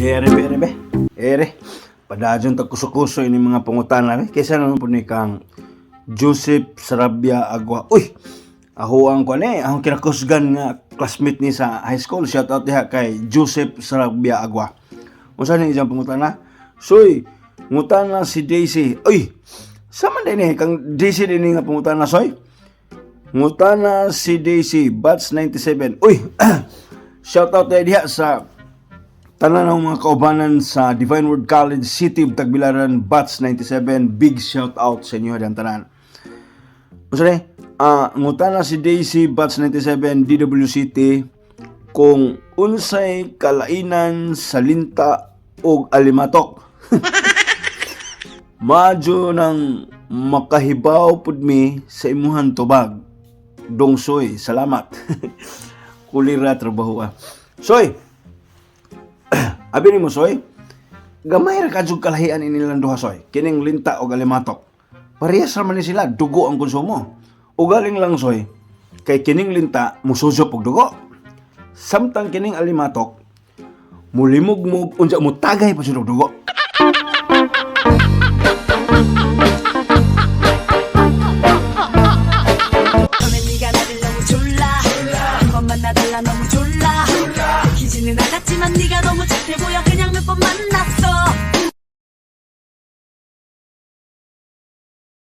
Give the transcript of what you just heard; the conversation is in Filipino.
Ere. Ere. Padadyon tagkuso-kuso ini mga pangutana. Kaysa naman po ni kang Joseph Sarabia Agua. Uy! Ako ang akong kinakusgan nga classmate ni sa high school. Shout out diha kay Joseph Sarabia Agua. Unsa ni isang pangutana? Soy, ngutana si Daisy. Uy! Sama din kang Daisy din nga pangutana, soy? Ngutana si Daisy, Batch 97. Uy! Shout out diha sa tanan ng mga kaubanan sa Divine Word College, City of Tagbilaran, Batch 97. Big shout out sa inyo dan tanan. Unsa ngutana si Daisy, Batch 97, DWCT, kung unsay kalainan sa linta o alimatok. Madyo nang makahibaw pud mi sa imuhan tubag. Dongsoy, salamat. Kulira trabaho. Soy, abi ni mo, soy, gamay ra kadyog kalahian inilang duha, soy. Kining linta o alimatok. Parehas raman ni sila, dugo ang konsumo. Ugaling lang, soy, kay kining linta mususo og dugo. Samtang kining alimatok mulimog mo unsa mo tagay pa sa dugo. 너무 졸라 기지는 나갔지만 네가 너무 착해 보여 그냥 몇 번 만났어